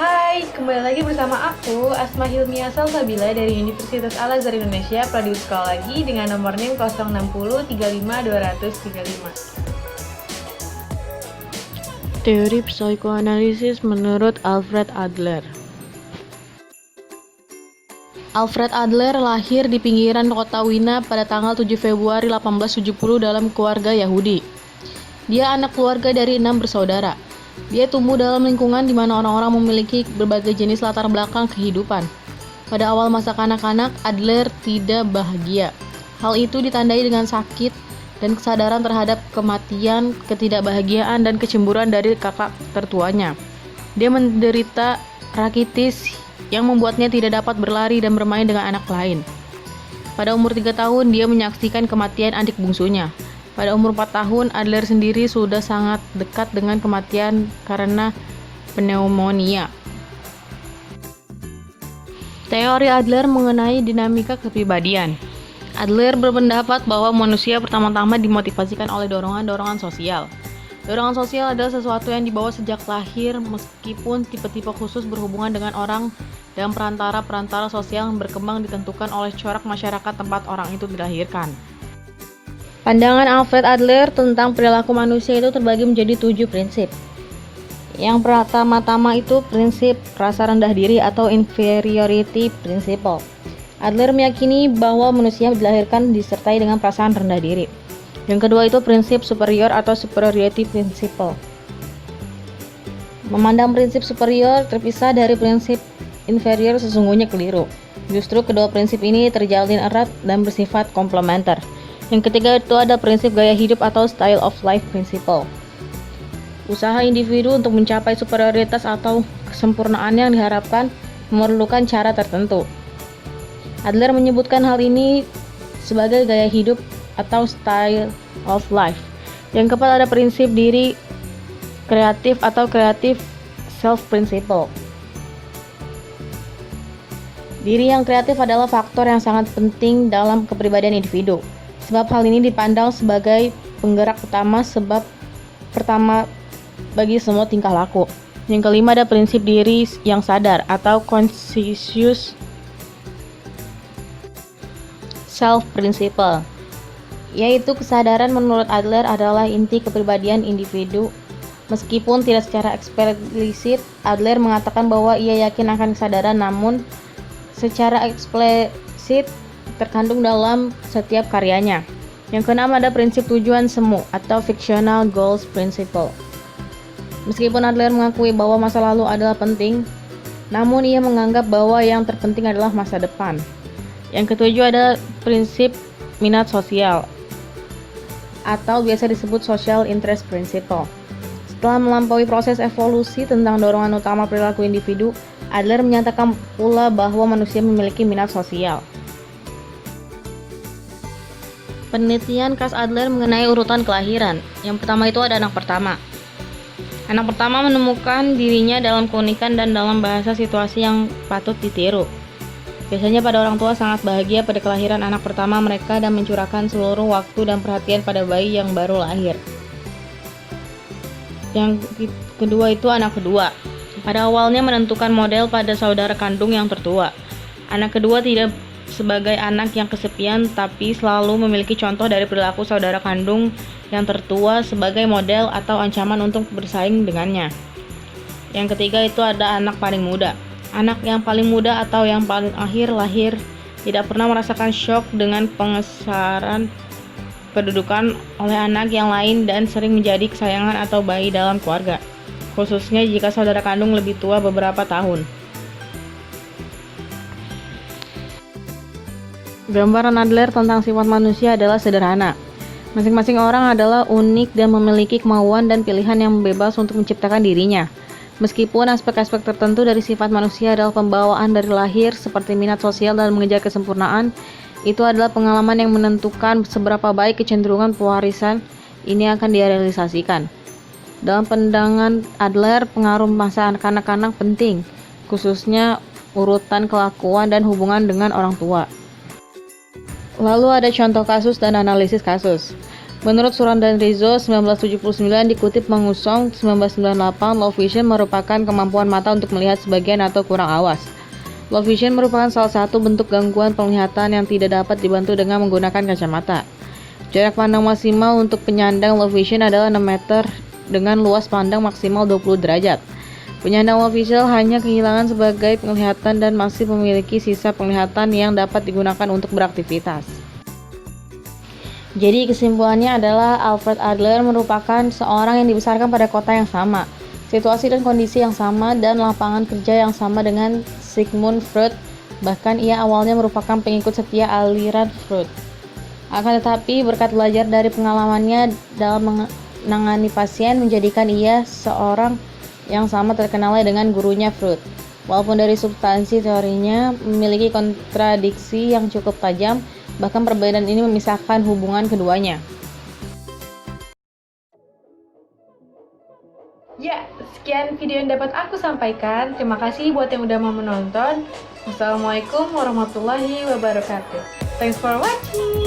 Hai, kembali lagi bersama aku, Asma Hilmia Salsabila dari Universitas Al-Azhar Indonesia, Prodi Sekolah lagi dengan nomor NIM 060 35 235. Teori psikoanalisis menurut Alfred Adler. Alfred Adler lahir di pinggiran kota Wina pada tanggal 7 Februari 1870 dalam keluarga Yahudi. Dia anak keluarga dari 6 bersaudara. Dia tumbuh dalam lingkungan di mana orang-orang memiliki berbagai jenis latar belakang kehidupan. Pada awal masa kanak-kanak, Adler tidak bahagia. Hal itu ditandai dengan sakit dan kesadaran terhadap kematian, ketidakbahagiaan, dan kecemburuan dari kakak tertuanya. Dia menderita rakitis yang membuatnya tidak dapat berlari dan bermain dengan anak lain. Pada umur 3 tahun, dia menyaksikan kematian adik bungsunya. Pada umur 4 tahun, Adler sendiri sudah sangat dekat dengan kematian karena pneumonia. Teori Adler mengenai dinamika kepribadian. Adler berpendapat bahwa manusia pertama-tama dimotivasikan oleh dorongan-dorongan sosial. Dorongan sosial adalah sesuatu yang dibawa sejak lahir, meskipun tipe-tipe khusus berhubungan dengan orang dan perantara-perantara sosial yang berkembang ditentukan oleh corak masyarakat tempat orang itu dilahirkan. Pandangan Alfred Adler tentang perilaku manusia itu terbagi menjadi 7 prinsip. Yang pertama-tama itu prinsip rasa rendah diri atau inferiority principle. Adler meyakini bahwa manusia dilahirkan disertai dengan perasaan rendah diri. Yang kedua itu prinsip superior atau superiority principle. Memandang prinsip superior terpisah dari prinsip inferior sesungguhnya keliru. Justru kedua prinsip ini terjalin erat dan bersifat komplementer. Yang ketiga itu ada prinsip gaya hidup atau style of life principle. Usaha individu untuk mencapai superioritas atau kesempurnaan yang diharapkan memerlukan cara tertentu. Adler menyebutkan hal ini sebagai gaya hidup atau style of life. Yang keempat ada prinsip diri kreatif atau creative self principle. Diri yang kreatif adalah faktor yang sangat penting dalam kepribadian individu. Sebab hal ini dipandang sebagai penggerak utama bagi semua tingkah laku. Yang kelima ada prinsip diri yang sadar atau conscious self principle, yaitu kesadaran menurut Adler adalah inti kepribadian individu. Meskipun tidak secara eksplisit, Adler mengatakan bahwa ia yakin akan kesadaran, namun secara eksplisit terkandung dalam setiap karyanya. Yang keenam ada prinsip tujuan semu atau fictional goals principle. Meskipun Adler mengakui bahwa masa lalu adalah penting, namun ia menganggap bahwa yang terpenting adalah masa depan. Yang ketujuh ada prinsip minat sosial atau biasa disebut social interest principle. Setelah melampaui proses evolusi tentang dorongan utama perilaku individu, Adler menyatakan pula bahwa manusia memiliki minat sosial. Penelitian khas Adler mengenai urutan kelahiran. Yang pertama itu ada anak pertama. Anak pertama menemukan dirinya dalam keunikan dan dalam bahasa situasi yang patut ditiru. Biasanya pada orang tua sangat bahagia pada kelahiran anak pertama mereka dan mencurahkan seluruh waktu dan perhatian pada bayi yang baru lahir. Yang kedua itu anak kedua. Pada awalnya menentukan model pada saudara kandung yang tertua. Anak kedua tidak sebagai anak yang kesepian, tapi selalu memiliki contoh dari perilaku saudara kandung yang tertua sebagai model atau ancaman untuk bersaing dengannya. Yang ketiga itu ada anak paling muda. Anak yang paling muda atau yang paling akhir lahir tidak pernah merasakan syok dengan pengesaran kedudukan oleh anak yang lain dan sering menjadi kesayangan atau bayi dalam keluarga, khususnya jika saudara kandung lebih tua beberapa tahun. Gambaran Adler tentang sifat manusia adalah sederhana. Masing-masing orang adalah unik dan memiliki kemauan dan pilihan yang bebas untuk menciptakan dirinya. Meskipun aspek-aspek tertentu dari sifat manusia adalah pembawaan dari lahir seperti minat sosial dan mengejar kesempurnaan, itu adalah pengalaman yang menentukan seberapa baik kecenderungan pewarisan ini akan direalisasikan. Dalam pandangan Adler, pengaruh masa kanak-kanak penting, khususnya urutan kelakuan dan hubungan dengan orang tua. Lalu ada contoh kasus dan analisis kasus. Menurut Suran dan Rizzo 1979 dikutip mengusung 1998, low vision merupakan kemampuan mata untuk melihat sebagian atau kurang awas. Low vision merupakan salah satu bentuk gangguan penglihatan yang tidak dapat dibantu dengan menggunakan kacamata. Jarak pandang maksimal untuk penyandang low vision adalah 6 meter dengan luas pandang maksimal 20 derajat. Penyandang low vision hanya kehilangan sebagai penglihatan dan masih memiliki sisa penglihatan yang dapat digunakan untuk beraktivitas. Jadi kesimpulannya adalah Alfred Adler merupakan seorang yang dibesarkan pada kota yang sama, situasi dan kondisi yang sama, dan lapangan kerja yang sama dengan Sigmund Freud. Bahkan ia awalnya merupakan pengikut setia aliran Freud. Akan tetapi berkat belajar dari pengalamannya dalam menangani pasien menjadikan ia seorang yang sama terkenalnya dengan gurunya Freud. Walaupun dari substansi teorinya memiliki kontradiksi yang cukup tajam, bahkan perbedaan ini memisahkan hubungan keduanya. Ya, sekian video yang dapat aku sampaikan. Terima kasih buat yang udah mau menonton. Wassalamualaikum warahmatullahi wabarakatuh. Thanks for watching.